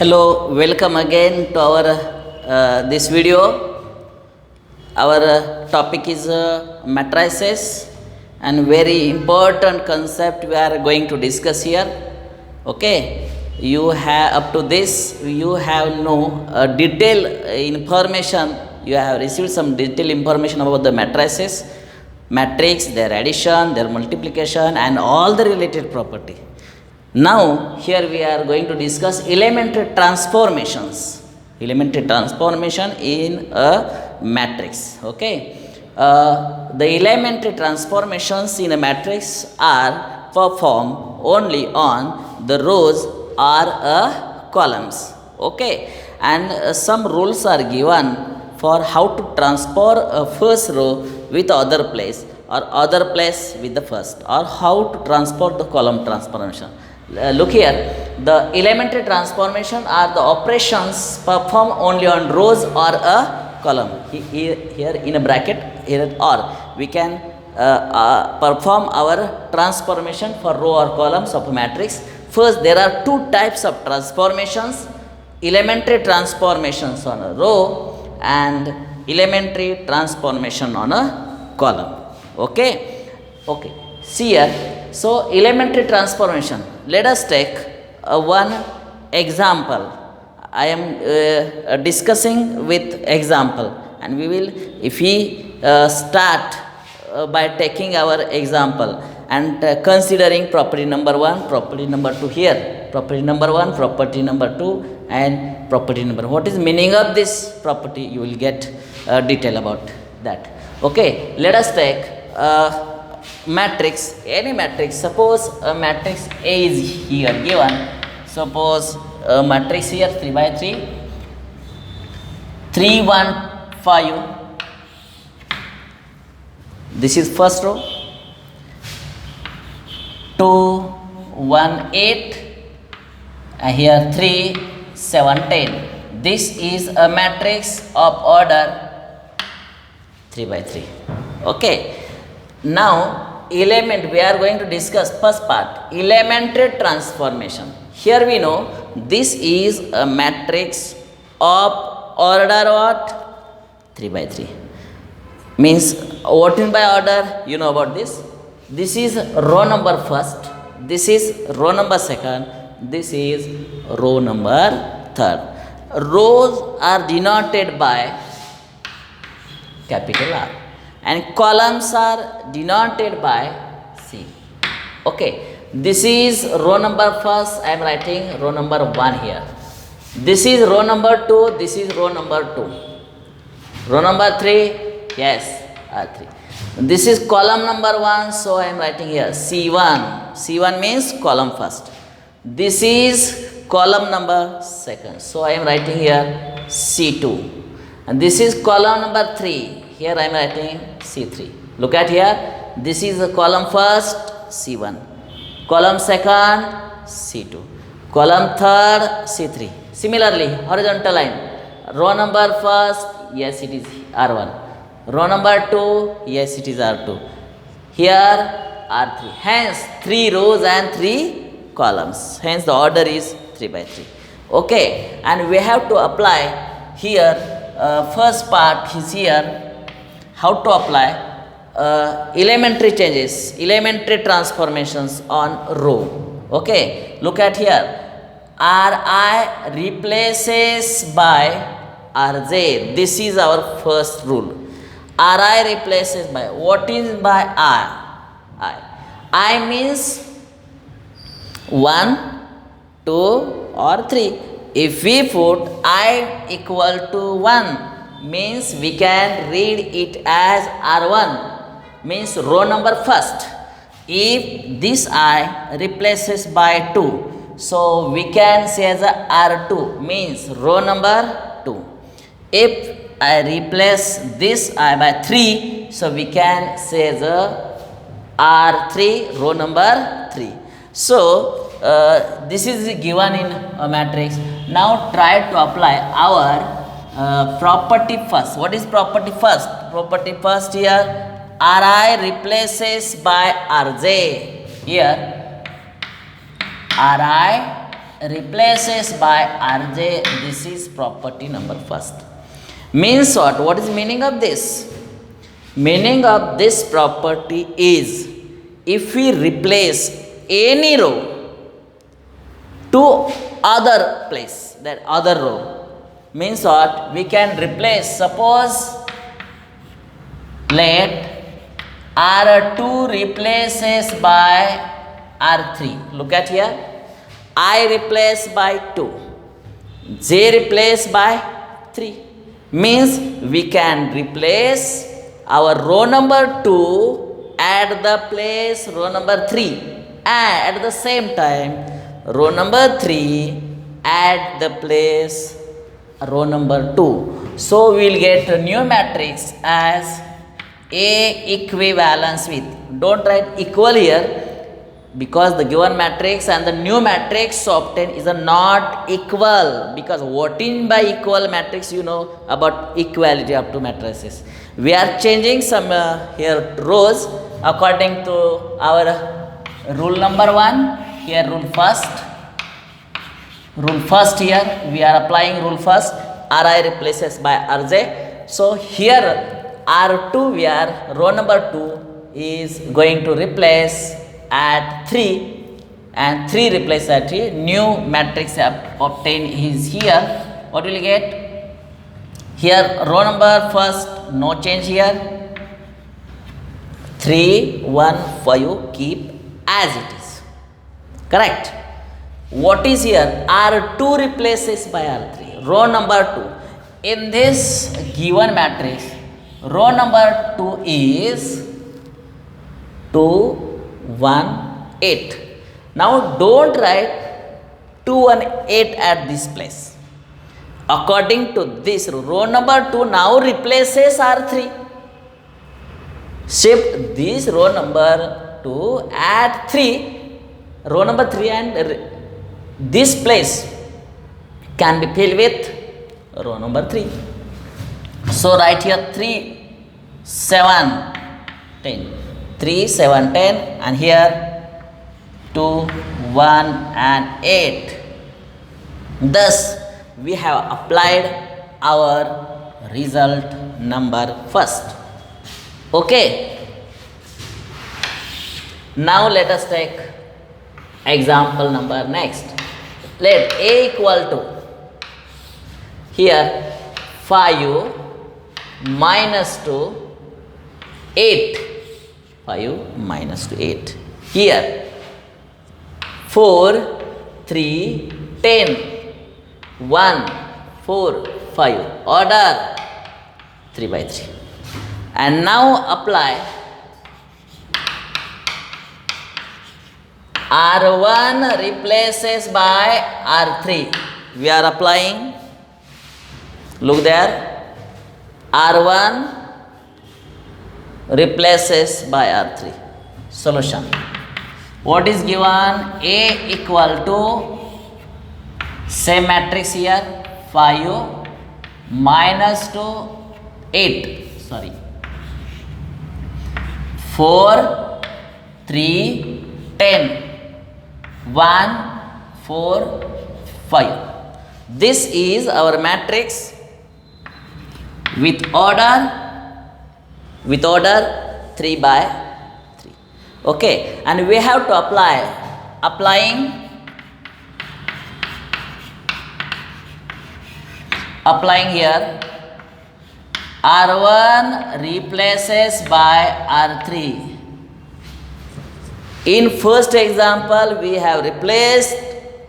Hello, welcome again to our this video. Our topic is matrices, and very important concept we are going to discuss here. Okay, you have up to this you have no detailed information. You have received some detailed information about the matrices, matrix, their addition, their multiplication, and all the related property. Now, here we are going to discuss elementary transformations. Elementary transformation in a matrix. Okay. The elementary transformations in a matrix are performed only on the rows or columns. Okay. And some rules are given for how to transform a first row with other place or other place with the first, or how to transport the column transformation. Look here, the elementary transformation are the operations performed only on rows or a column. Here in a bracket, here or we can perform our transformation for row or columns of a matrix. First, there are two types of transformations: elementary transformations on a row and elementary transformation on a column. Okay. See here. So, elementary transformation. Let us take one example. I am discussing with example, and we will, if we start by taking our example and considering property number 1, property number 2 here, property number 1, property number 2, and property number. What is meaning of this property? You will get detail about that. Okay, let us take matrix, any matrix. Suppose a matrix A is here given. Suppose a matrix here 3 by 3, 3 1 5. This is first row. 2 1 8, and here 3 7 10. This is a matrix of order 3 by 3. Okay. Now, we are going to discuss first part, elementary transformation. Here we know this is a matrix of order what? 3 by 3. Means what in by order? You know about this. This is row number first. This is row number second. This is row number third. Rows are denoted by capital R, and columns are denoted by C. Okay, this is row number first. I am writing row number 1 here. This is row number 2. This is row number 2. Row number 3. Yes, R3. This is column number 1. So I am writing here C1. C1 means column first. This is column number second. So I am writing here C2. And this is column number 3. Here I am writing C3. Look at here. This is the column first, C1. Column second, C2. Column third, C3. Similarly, horizontal line. Row number first, yes, it is R1. Row number 2, yes, it is R2. Here, R3. Hence, 3 rows and 3 columns. Hence, the order is 3 by 3. Okay. And we have to apply here, first part is here. How to apply elementary changes, elementary transformations on row. Okay, look at here. Ri replaces by Rj. This is our first rule. Ri replaces by, what is by I? I means 1, 2 or 3. If we put I equal to 1, means we can read it as R1, means row number first. If this I replaces by 2, so we can say as a R2, means row number 2. If I replace this I by 3, so we can say as a R3, row number 3. So this is given in a matrix. Now try to apply our property first. What is property first? Property first here, Ri replaces by Rj. Here Ri replaces by rj, this is property number first. Means what? What is meaning of this? Meaning of this property is, if we replace any row to other place, that other row, means what? We can replace, suppose let R2 replaces by R3. Look at here. I replace by 2. J replace by 3. Means we can replace our row number 2 at the place row number 3. And at the same time, row number 3 at the place row number 2. So we will get a new matrix as A equivalence with, don't write equal here, because the given matrix and the new matrix obtained is a not equal, because what in by equal matrix, you know about equality up to matrices. We are changing some here rows according to our rule number 1. Here rule first here we are applying rule first. Ri replaces by rj. So here R2, we are row number 2 is going to replace at 3, and 3 replace at 3. New matrix obtained is here. What will you get? Here row number first, no change here. 3, 1, 5, keep as it is. Correct. What is here? R2 replaces by R3. Row number 2. In this given matrix, row number 2 is 2, 1, 8. Now don't write 2, 1, 8 at this place. According to this, row number 2 now replaces R3. Shift this row number 2 at 3, row number 3, and this place can be filled with row number 3. So write here 3, 7, 10. 3, 7, 10, and here 2, 1, and 8. Thus, we have applied our result number first. Okay. Now let us take example number next. Let A equal to, here 5 minus 2, 8. 5 minus 2, 8. Here 4, 3, 10. 1, 4, 5. Order 3 by 3. And now apply R1 replaces by R3. We are applying. Look there. R1 replaces by R3. Solution. What is given? A equal to, same matrix here, 5 minus 2, 8. Sorry. 4, 3, 10. 1, 4, 5. This is our matrix with order 3 by 3. Okay, and we have to applying here R1 replaces by R3. In first example, we have replaced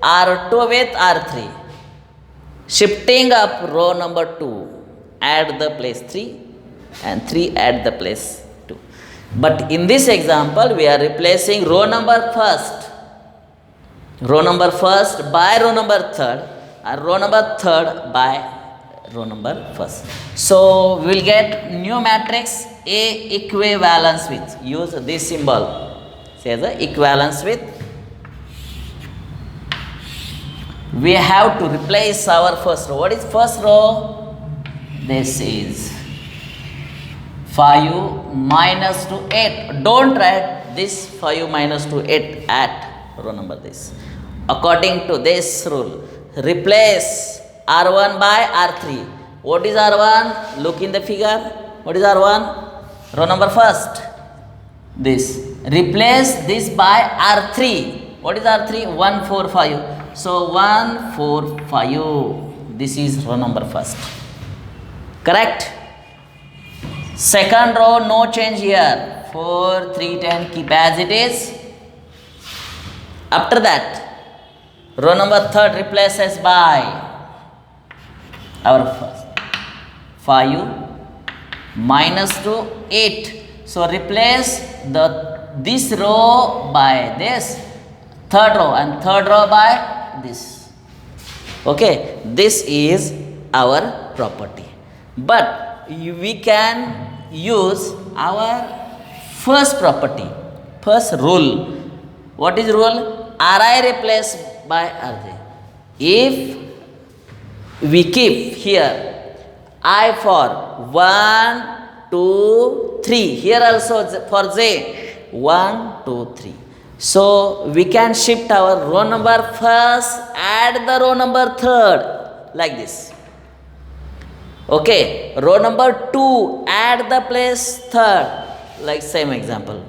R2 with R3, shifting up row number 2 at the place 3 and 3 at the place 2. But in this example, we are replacing row number first by row number third, and row number third by row number first. So we will get new matrix A equivalence with, use this symbol, say the equivalence with. We have to replace our first row. What is first row? This is 5 minus 2, 8. Don't write this 5 minus 2, 8 at row number this. According to this rule, replace R1 by R3. What is R1? Look in the figure. What is R1? Row number first. This. Replace this by R3. What is R3? 1, 4, 5. So 1, 4, 5. This is row number first. Correct? Second row, no change here. 4, 3, 10, keep as it is. After that, row number third replaces by our first 5 minus 2, 8. So replace this row by this third row and third row by this. Okay, this is our property. But we can use our first property, first rule. What is rule? Ri replaced by Rj. If we keep here I for 1, 2, 3, here also for j 1, 2, 3. So we can shift our row number first, add the row number third, like this. Okay, row number 2, add the place third, like same example.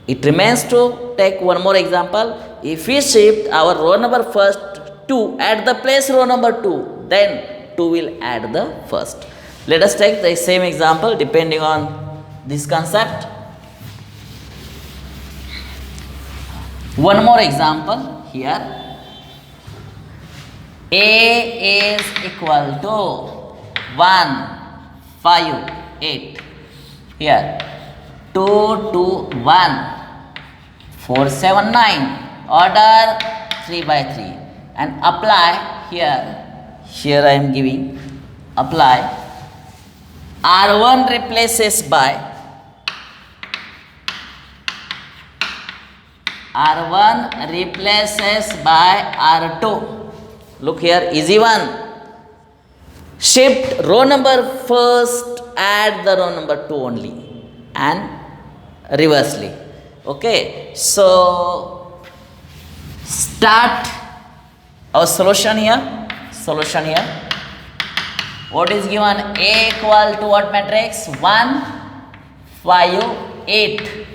It remains to take one more example. If we shift our row number first 2 at the place row number 2, then 2 will add the first. Let us take the same example depending on this concept. One more example here. A is equal to 1, 5, 8. Here 2, 2, 1, 4, 7, 9. Order 3 by 3 and apply here I am giving apply R1 replaces by R2. Look here, easy one. Shift row number first, add the row number 2 only and reversely. Okay, so start our solution here. What is given? A equal to what matrix? 1, 5, 8.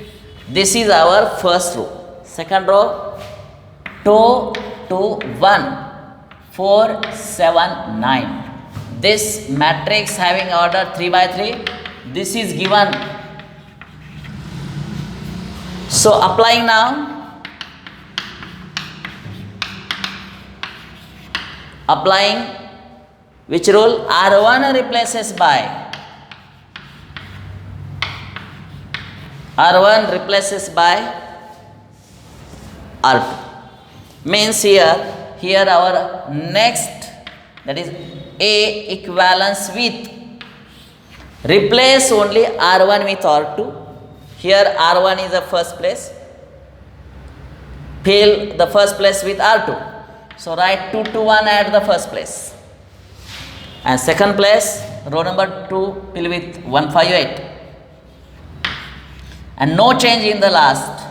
This is our first row. Second row 2, 2, 1, 4, 7, 9. This matrix having order 3 by 3. This is given. So applying now. Applying which rule? R1 replaces by R2. Means here our next, that is A equivalence with, replace only R1 with R2. Here R1 is the first place. Fill the first place with R2. So write 2 to 1 at the first place. And second place, row number 2 fill with 1, 5, 8. And no change in the last.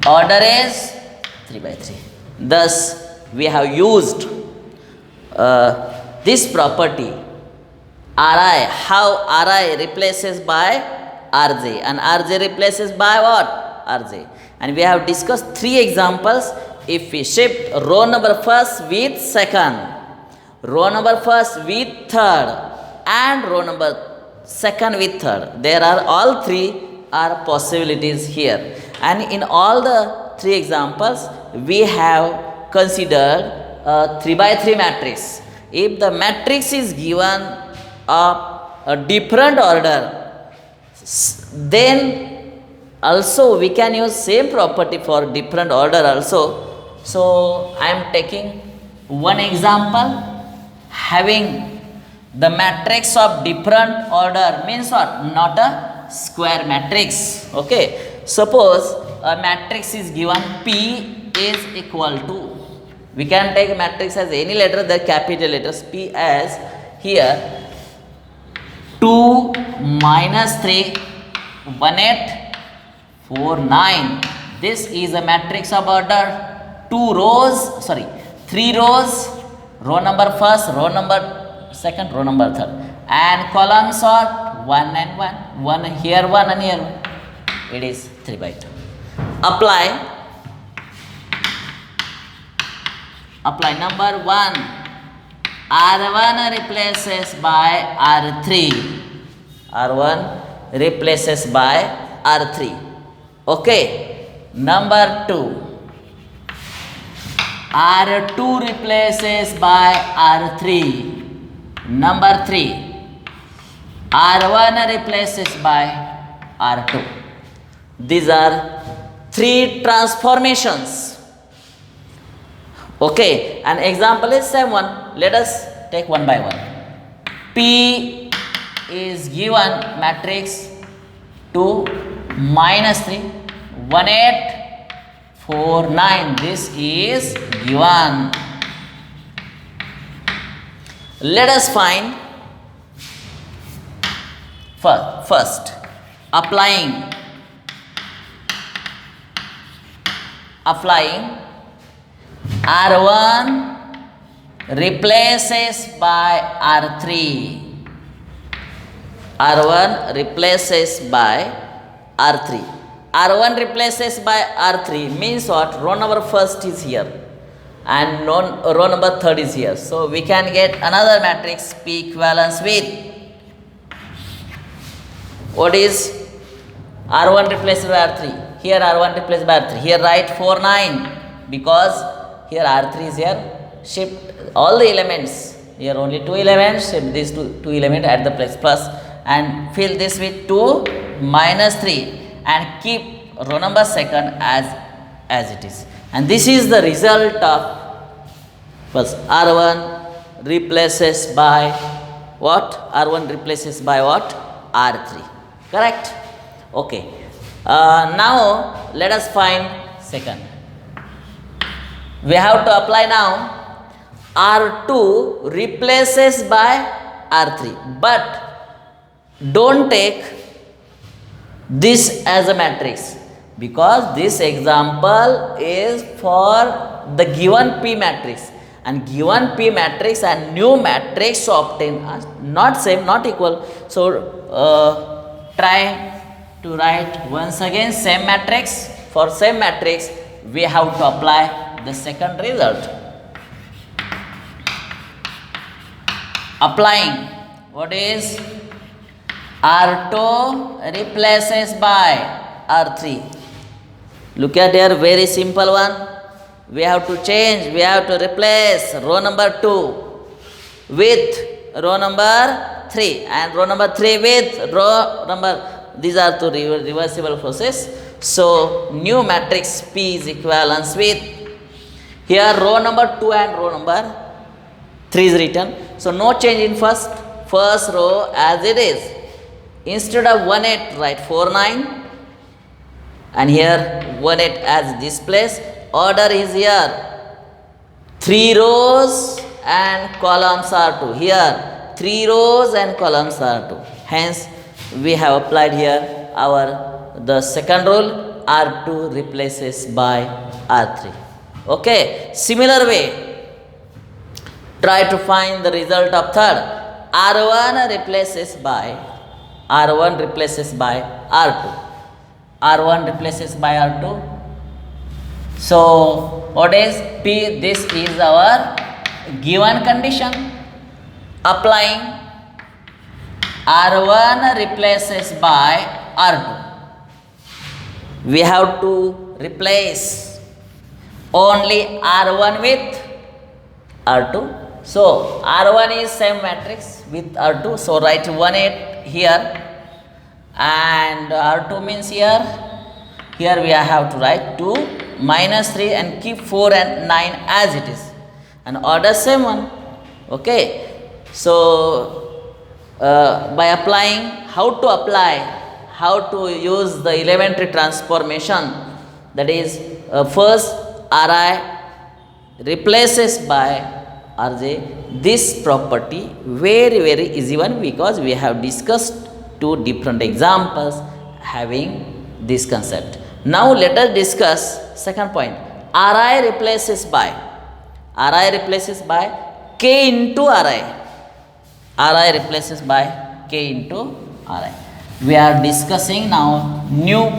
Order is 3 by 3. Thus, we have used this property Ri, how Ri replaces by Rj and Rj replaces by what? Rj. And we have discussed 3 examples. If we shift row number first with second, row number first with third, and row number second with third, there are all 3 are possibilities here. And in all the 3 examples, we have considered a 3 by 3 matrix. If the matrix is given a different order, then also we can use same property for different order also. So I am taking one example having the matrix of different order, means what? Not a square matrix. Okay, suppose a matrix is given P is equal to, we can take a matrix as any letter, the capital letters, P as here 2 minus 3 1 8 4 9. this is a matrix of order 3 rows, row number first, row number second, row number third, and columns are 1 and 1, 1 here 1 and here 1. It is 3 by 2. Apply number 1, R1 replaces by R3. R1 replaces by R3. Okay. Number 2, R2 replaces by R3. Number 3, R1 replaces by R2. These are 3 transformations. Okay, an example is same one. Let us take one by one. P is given matrix 2 minus 3 1 8 4 9. This is given. Let us find first applying R1 replaces by R3. R1 replaces by R3. R1 replaces by R3 means what? Row number first is here and row number third is here. So we can get another matrix P equivalence with what is R1 replaced by R3. Here R1 replaced by R3. Here write 4 9 because here R3 is here. Shift all the elements. Here only 2 elements. Shift these two elements at the place plus and fill this with 2 minus 3 and keep row number second as it is. And this is the result of first R1 replaces by what? R1 replaces by what? R3. Correct? Okay. Now let us find second. We have to apply now R2 replaces by R3, but don't take this as a matrix because this example is for the given P matrix, and given P matrix and new matrix to obtain are not same, not equal. So try to write once again same matrix. For same matrix we have to apply the second result. Applying what is R2 replaces by R3. Look at here, very simple one. We have to change, we have to replace row number 2 with row number 3 and row number 3 with row number. These are two reversible process. So new matrix P is equivalence with here row number 2 and row number 3 is written. So no change in first row as it is. Instead of 1 8 write 4 9 and here 1 8 as this place. Order is here 3 rows and columns are 2. Here 3 rows and columns are 2. Hence we have applied here the second rule, R2 replaces by R3. Okay, similar way try to find the result of third. R1 replaces by R2. R1 replaces by R2. So what is P? This is our given condition. Applying R1 replaces by R2. We have to replace only R1 with R2. So R1 is same matrix with R2. So write 1 8 here and R2 means here. Here we have to write 2 minus 3 and keep 4 and 9 as it is. And order same one. Okay. So by applying, how to use the elementary transformation, that is first Ri replaces by Rj. This property very easy one because we have discussed 2 different examples having this concept. Now let us discuss second point. Ri replaces by k into ri. Ri replaces by k into ri. We are discussing now new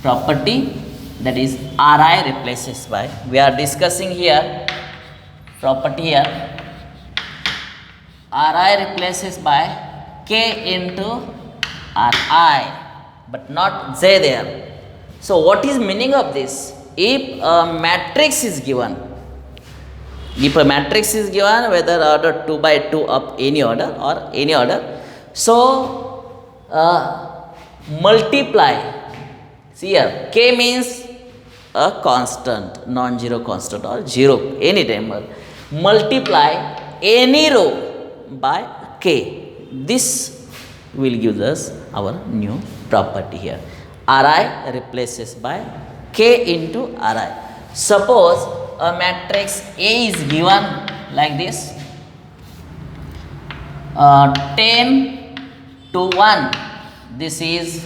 property, that is ri replaces by. We are discussing here property here. Ri replaces by k into ri, but not j there. So what is meaning of this? If a matrix is given, whether order 2 by 2 of any order or any order, so multiply. See here, k means a constant, non-zero constant or zero any number. Multiply any row by k. This will give us our new property here. Ri replaces by k into ri. Suppose a matrix A is given like this, 10 to 1. This is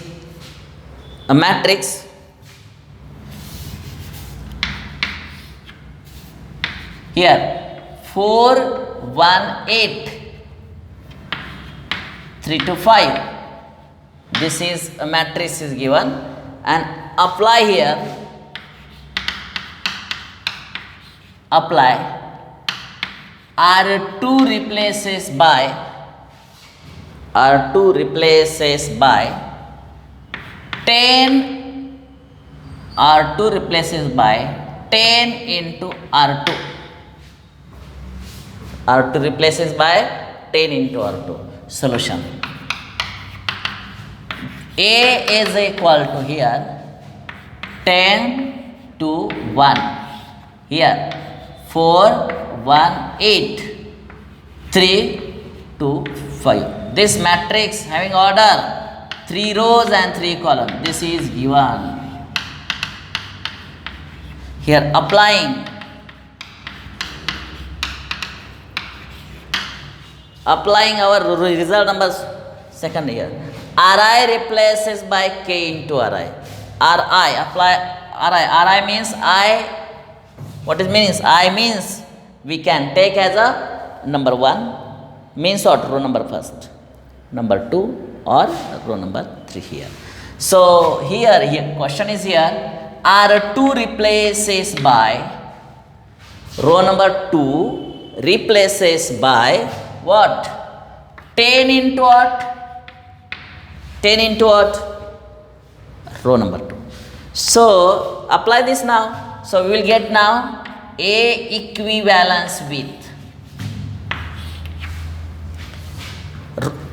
a matrix. Here 4, 1, 8, 3 to 5. This is a matrix is given, and apply here. Apply R2 replaces by 10. R2 replaces by 10 into R2. R2 replaces by 10 into R2. Solution. A is equal to here 10 to 1. Here 4, 1, 8, 3 to 5. This matrix having order 3 rows and 3 columns. This is given. Here applying our result numbers. Second here, Ri replaces by k into Ri. Ri, apply Ri. Ri means I. What is means? I means we can take as a number 1, means what? Row number first, number 2 or row number 3 here. So here question is here, R2 replaces by row number 2 replaces by what? 10 into what? 10 into what? Row number 2. So apply this now. So we will get now A equivalence with,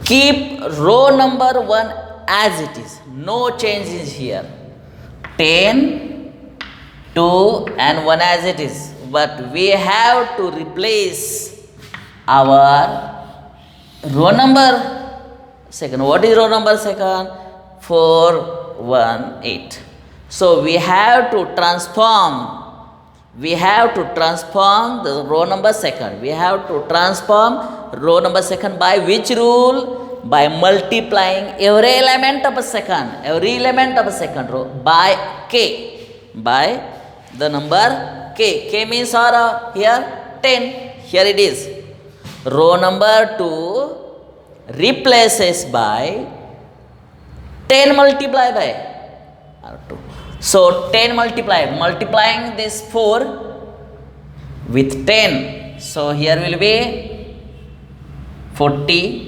keep row number 1 as it is, no changes here. 10, 2 and 1 as it is, but we have to replace our row number second. What is row number second? 4, 1, 8. So we have to transform the row number second. We have to transform row number second by which rule? By multiplying every element of a second row by k, by the number k. K means here 10. Here it is. Row number 2 replaces by 10 multiplied by R2. So 10 multiplying this 4 with 10. So here will be 40.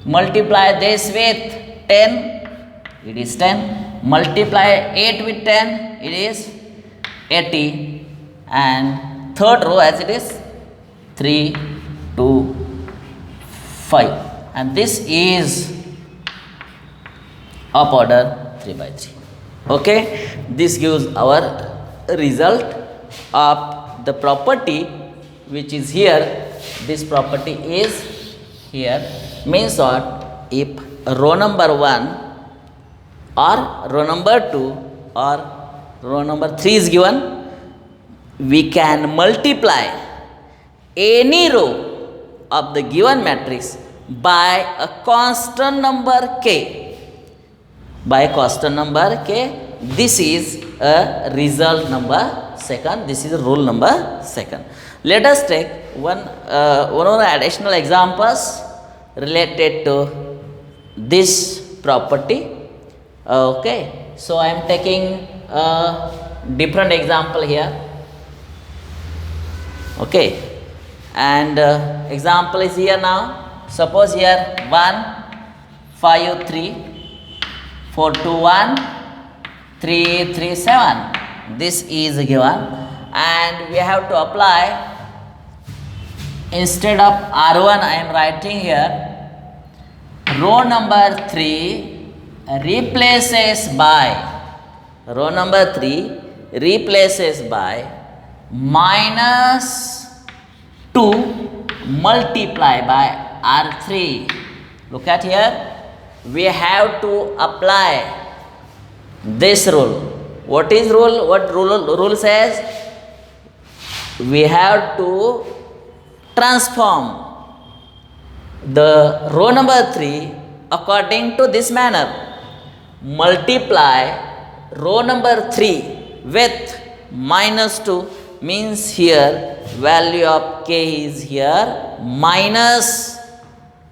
Multiply this with 10. It is 10. Multiply 8 with 10. It is 80. And third row as it is 3, 2, 5. And this is up order 3 by 3. Okay, this gives our result of the property which is here. This property is here, means what? If row number 1 or row number 2 or row number 3 is given, we can multiply any row of the given matrix by a constant number k. this is a result number second. This is rule number second. Let us take one or additional examples related to this property. Okay, so I am taking a different example here. Okay, and example is here now. Suppose here 1 5 3 4 2 1 3 3 7. This is given, and we have to apply. Instead of R1, I am writing here row number 3 replaces by minus 2 multiply by R3. Look at here. We have to apply this rule. What is rule? What rule says? We have to transform the row number 3 according to this manner. Multiply row number 3 with minus 2 means here value of k is here minus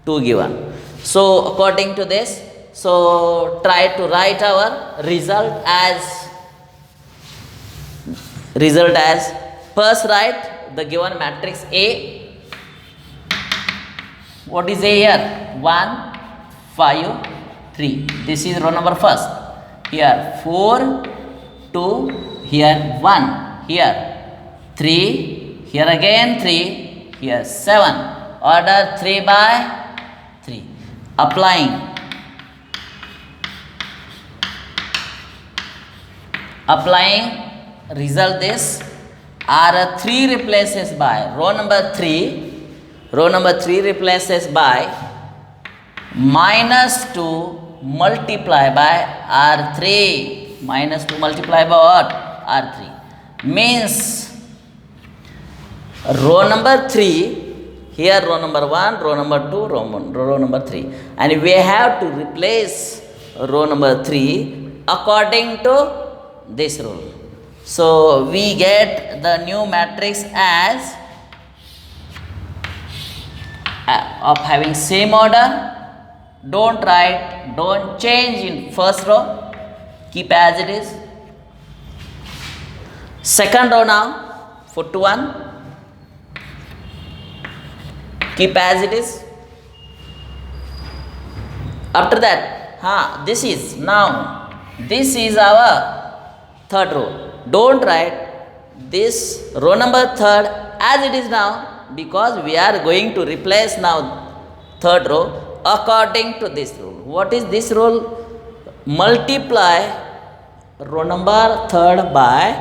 2 given. So according to this, so try to write our result as first write the given matrix A. What is A here? 1 5 3. This is row number first. Here 4 2, here 1, here 3, here again 3, here 7. Order 3 by 3. Applying result this R3 replaces by row number 3 replaces by minus 2 multiply by R3. Minus 2 multiply by what? R3 means row number 3. Here row number 1, row number 2, row number 3, and we have to replace row number 3 according to this rule. So we get the new matrix as of having same order. Don't write, don't change in first row, keep as it is. Second row now, 4 to 1. Keep as it is. After that, this is our third row. Don't write this row number third as it is now, because we are going to replace now third row according to this rule. What is this rule? Multiply row number third by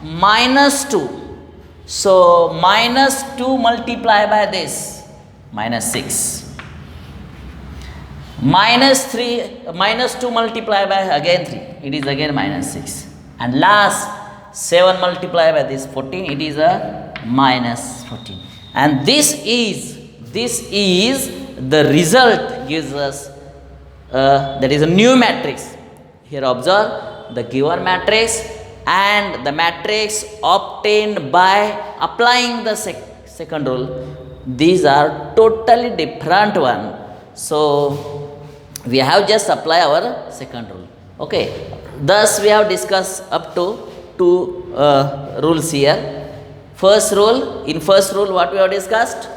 minus 2. So minus 2 multiply by this minus 6. Minus 2 multiply by again 3. It is again minus 6. And last 7 multiply by this 14. It is a minus 14. And this is the result gives us that is a new matrix. Here observe the given matrix and the matrix obtained by applying the second rule. These are totally different one. So we have just apply our second rule. Okay. Thus we have discussed up to 2 rules here. First rule, what we have discussed?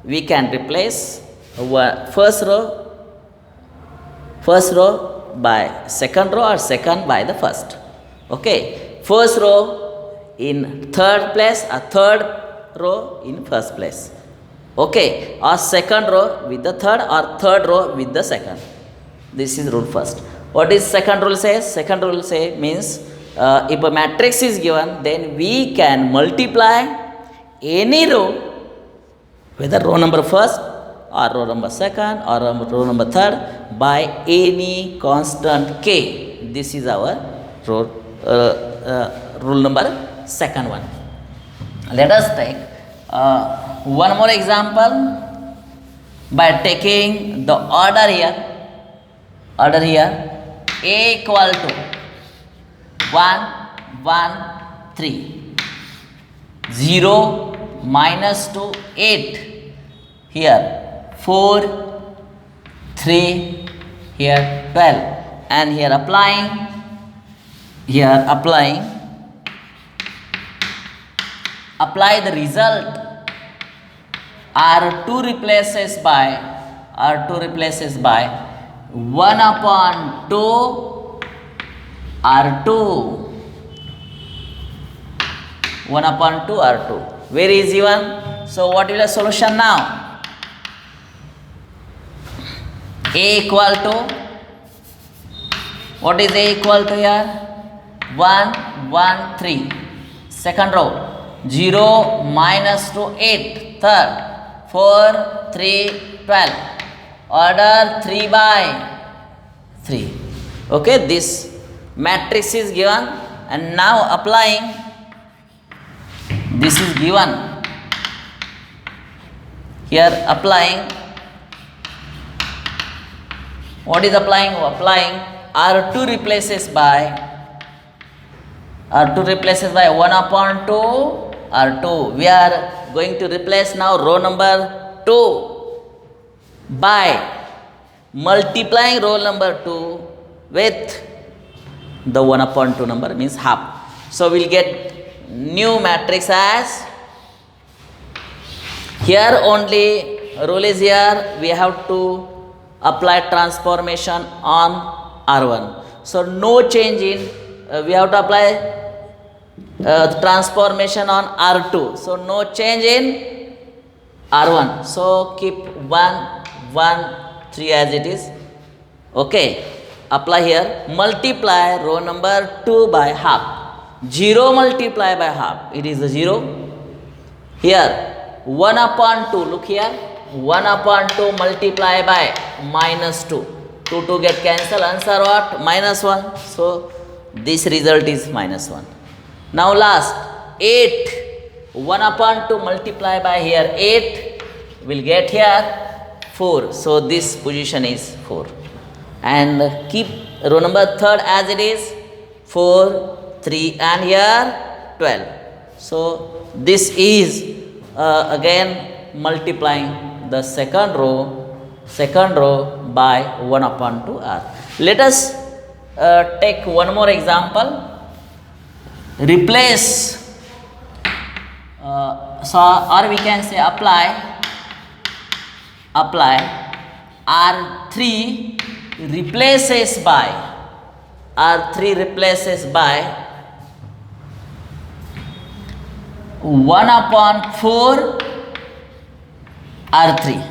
We can replace first row by second row or second by the first. Okay. First row in third place or third row in first place. Okay. Or second row with the third or third row with the second. This is rule first. What is second rule says? Second rule means if a matrix is given, then we can multiply any row, whether row number first or row number second or row number third, by any constant k. This is our rule number second one. Let us take one more example by taking the order here. A equal to 1, 1, 3. 0 minus 2, 8. Here 4, 3. Here 12. And here applying. Apply the result. R2 replaces by 1 upon 2 R2. 1 upon 2 R2. Very easy one. So what is the solution now? A equal to, what is A equal to here? 1, 1, 3. Second row. 0 minus 2, 8. Third. 4, 3, 12. Order 3 by 3. Okay, this matrix is given, and now applying, this is given. Here applying, what is applying? Applying R2 replaces by 1 upon 2 R2. We are going to replace now row number 2 by multiplying row number 2 with the 1 upon 2 number, means half. So we'll get new matrix as, here only rule is here, we have to apply transformation on R1. So no change in, we have to apply transformation on R2. So no change in R1. So keep 1, 1, 3 as it is. Okay. Apply here. Multiply row number 2 by half. 0 multiply by half. It is a 0. Here 1 upon 2. Look here. 1 upon 2 multiply by minus 2. 2 get cancelled. Answer what? Minus 1. So this result is minus 1. Now last 8. 1 upon 2 multiply by here 8. Will get here 4. So this position is 4. And keep row number 3rd as it is. 4, 3 and here 12. So this is again multiplying the second row by 1 upon 2 R. Let us take one more example. Replace, or we can say apply R3 replaces by 1 upon 4 R3.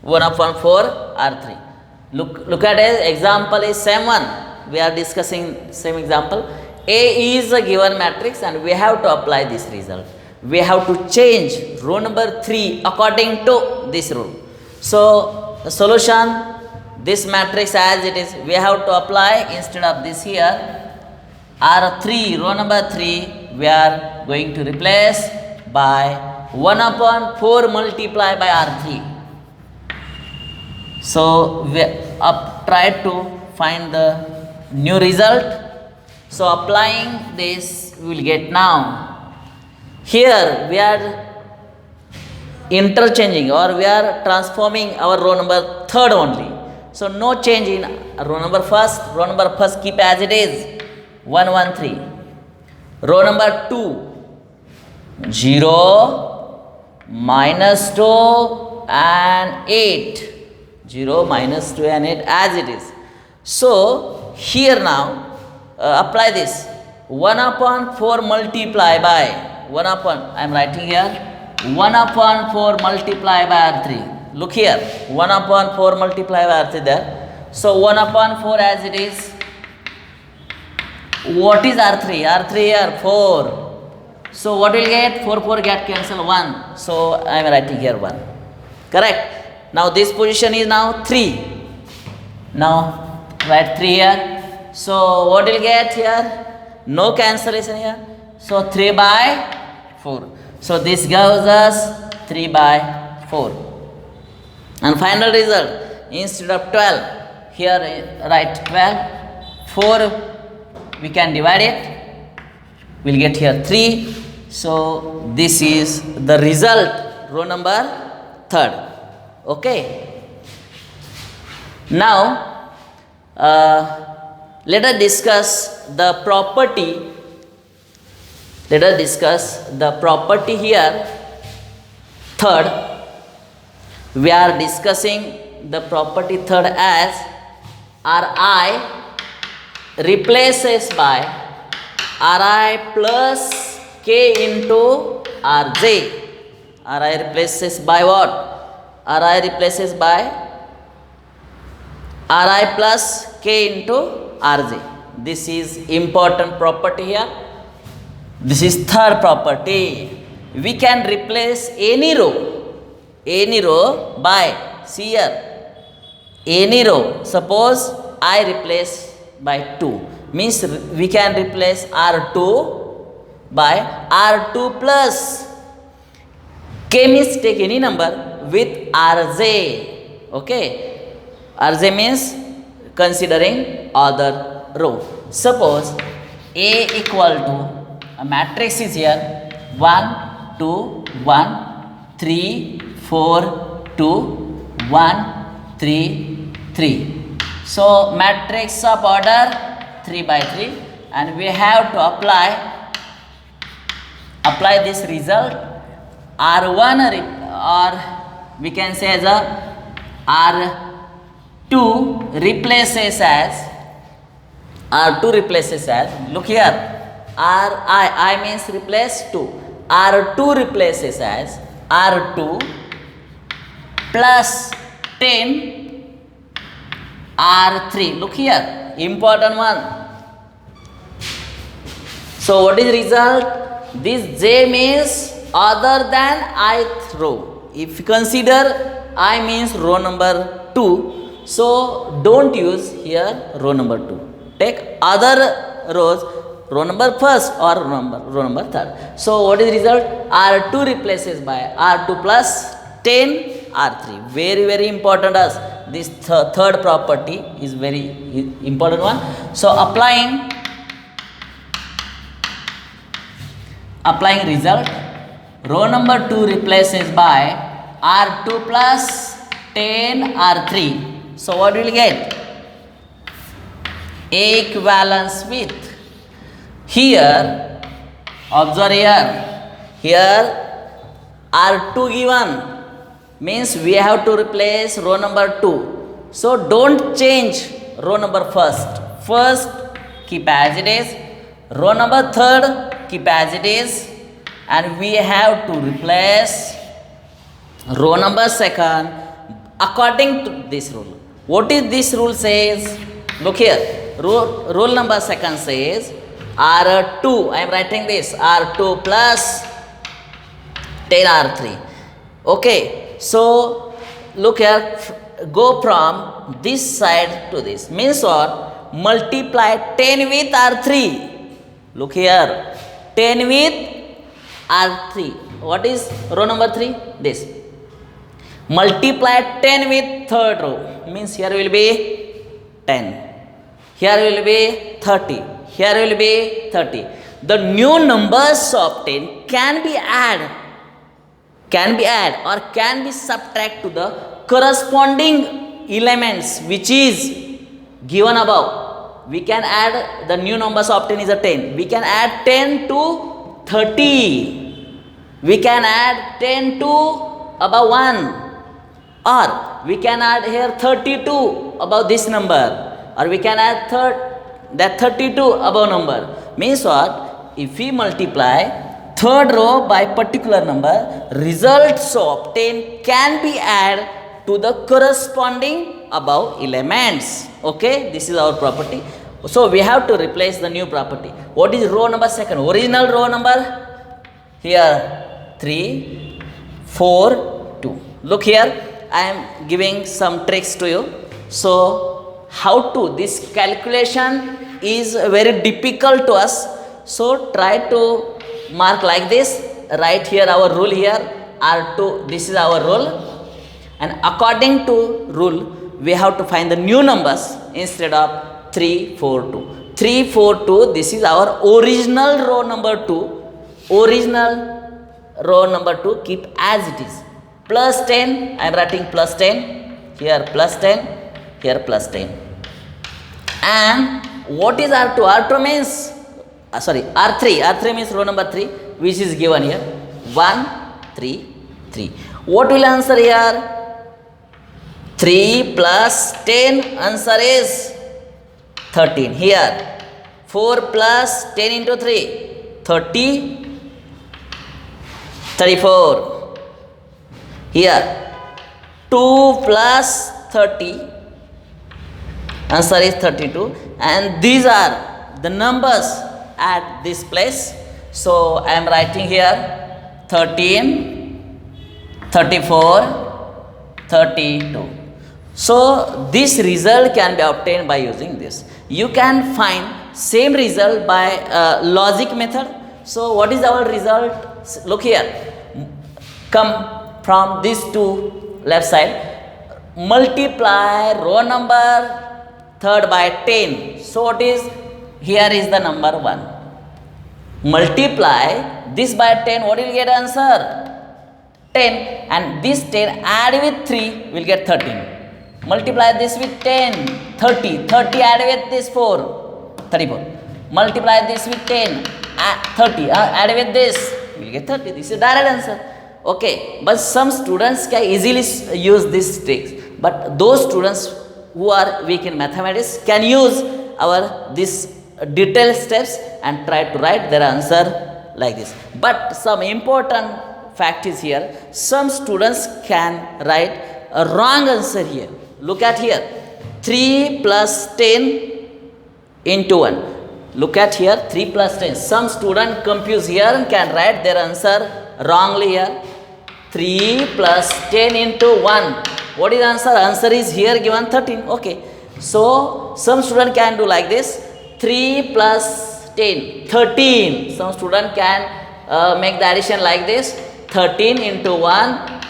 1 upon 4 R3. Look at it. Example is same one. We are discussing same example. A is a given matrix and we have to apply this result. We have to change row number 3 according to this rule. So the solution, this matrix as it is, we have to apply instead of this here R3, row number 3, we are going to replace by 1 upon 4 multiply by R3. So we try to find the new result. So applying this, we will get now. Here we are interchanging, or we are transforming our row number 3rd only. So no change in row number 1st. Row number 1st keep as it is. 1, 1, 3. Row number 2. 0, minus 2 and 8. 0, minus 2 and 8 as it is. So here now apply this. 1 upon 4 multiply by 1 upon, I am writing here 1 upon 4 multiply by R3. Look here, 1 upon 4 multiply by R3 there. So 1 upon 4 as it is. What is R3? R3 here 4. So what will get? 4 4 get cancel 1. So I am writing here 1. Correct. Now this position is now 3. Now write 3 here. So what will get here? No cancellation here. So 3 by 4. So this gives us 3 by 4. And final result, instead of 12, here write 12. 4 we can divide it. We'll get here 3. So this is the result, row number 3rd. Okay. Now let us discuss the property. Let us discuss the property here. 3rd, we are discussing the property 3rd as Ri replaces by Ri plus K into Rj. Ri replaces by what? Ri replaces by Ri plus K into Rj. This is important property here. This is 3rd property. We can replace any row by, see here, any row. Suppose I replace by 2, means we can replace R2 by R2 plus K, means take any number with Rj. Okay, Rj means considering other row. Suppose A equal to, a matrix is here, 1 2 1 3 4 2 1 3 3. So matrix of order 3 by 3, and we have to apply this result. R1 or we can say as a R2 replaces as look here, I means replace 2. R2 replaces as R2 plus 10 R3. Look here, important one. So what is result? This J means other than ith row. If you consider I means row number 2, so don't use here row number 2. Take other rows, row number 1st or row number 3rd. So what is the result? R2 replaces by R2 plus 10 R3. Very, very important as this 3rd property is very important one. So applying result, row number 2 replaces by R2 plus 10 R3. So what will you get? Equivalence with, here observe here R2 given, means we have to replace row number 2. So don't change row number 1st keep as it is, row number 3rd keep as it is, and we have to replace row number 2nd according to this rule. What is this rule says? Look here, rule number 2nd says R2, I am writing this, R2 plus 10 R3. Okay, so look here, go from this side to this, means what? Multiply 10 with R3. Look here, 10 with R3. What is row number 3? This. Multiply 10 with 3rd row, means here will be 10. Here will be 30. Here will be 30. The new numbers of 10 can be added or can be subtracted to the corresponding elements which is given above. We can add the new numbers of 10 is a 10. We can add 10 to 30. We can add 10 to above 1. Or we can add here 32 above this number. Or we can add that 32 above number. Means what? If we multiply 3rd row by particular number, results obtained can be added to the corresponding above elements. Okay, this is our property. So we have to replace the new property. What is row number 2nd? Original row number here 3, 4, 2. Look here, I am giving some tricks to you. So how to, this calculation is very difficult to us. So try to mark like this, write here our rule here, R2, this is our rule, and according to rule we have to find the new numbers instead of 3, 4, 2. 3, 4, 2. This is our original row number 2. Original row number 2 keep as it is. Plus 10, I am writing plus 10. Here plus 10, here plus 10. And what is R2? R2 means, R3. R3 means row number 3, which is given here. 1, 3, 3. What will answer here? 3 plus 10, answer is 13. Here 4 plus 10 into 3, 30, 34. Here 2 plus 30, answer is 32. And these are the numbers at this place. So I am writing here 13, 34, 32. So this result can be obtained by using this. You can find same result by logic method. So what is our result? Look here. Come from these two left side. Multiply row number third by 10. So what is? Here is the number 1. Multiply this by 10. What will get answer? 10. And this 10 add with 3 will get 13. Multiply this with 10, 30. 30 add with this 4, 34. Multiply this with 10, 30. Add with this, you will get 30. This is direct answer. Okay, but some students can easily use these tricks. But those students who are weak in mathematics can use this detailed steps and try to write their answer like this. But some important fact is here. Some students can write a wrong answer here. Look at here, 3 plus 10 into 1. Look at here, 3 plus 10. Some student confuse here and can write their answer wrongly here. 3 plus 10 into 1. What is answer? Answer is here given 13. Okay. So some student can do like this. 3 plus 10, 13. Some student can make the addition like this. 13 into 1.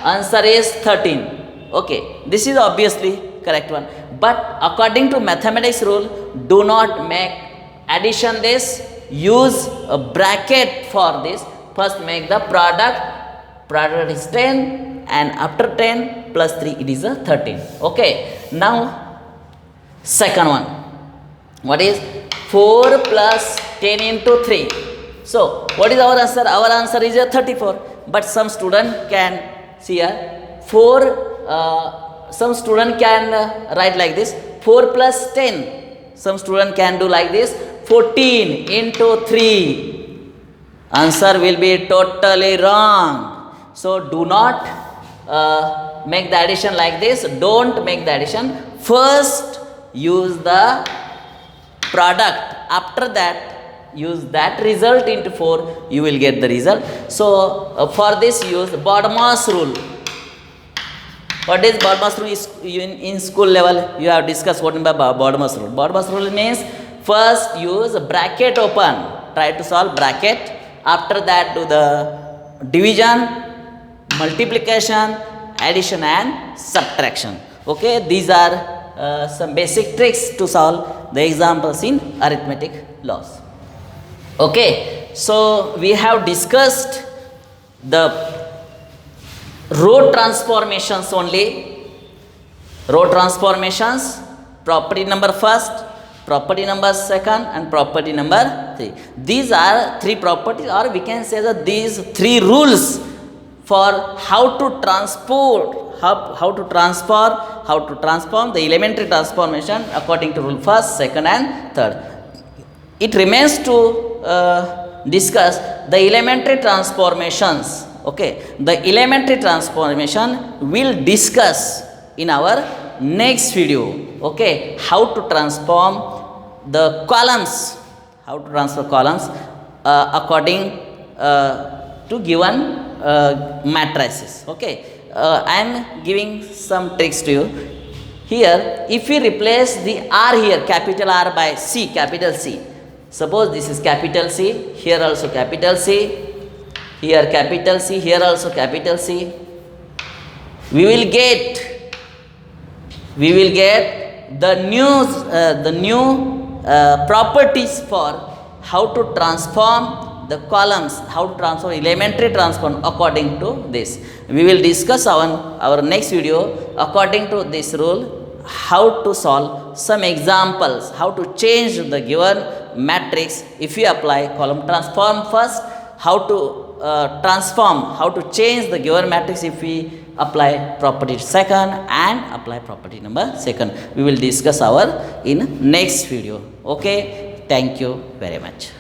Answer is 13. Okay, this is obviously correct one. But according to mathematics rule, do not make addition this. Use a bracket for this. First make the product. Product is 10 and after 10 plus 3 it is a 13. Okay, now second one. What is 4 plus 10 into 3? So what is our answer? Our answer is a 34. But some student can see here 4. Some student can write like this, 4 plus 10. Some student can do like this, 14 into 3. Answer will be totally wrong. So do not make the addition like this. Don't make the addition. First use the product. After that use that result into 4. You will get the result. So for this use BODMAS rule. What is BODMAS rule? In school level you have discussed what by BODMAS rule. BODMAS rule means first use bracket open. Try to solve bracket. After that do the division, multiplication, addition and subtraction. Okay, these are some basic tricks to solve the examples in arithmetic laws. Okay, so we have discussed the row transformations only. Row transformations, property number first, property number second and property number 3. These are 3 properties, or we can say that these 3 rules for how to transport, how to transform the elementary transformation according to rule first, second and third. It remains to discuss the elementary transformations. Okay, the elementary transformation will discuss in our next video. Okay, how to transform the columns, according to given matrices. Okay, I am giving some tricks to you. Here, if we replace the R here, capital R by C, capital C. Suppose this is capital C, here also capital C. Here capital C, here also capital C. We will get the new properties for how to transform the columns, how to transform elementary transform according to this. We will discuss on our next video according to this rule how to solve some examples, how to change the given matrix if you apply column transform first, how to transform, how to change the given matrix if we apply property second and apply property number second. We will discuss our in next video. Okay, thank you very much.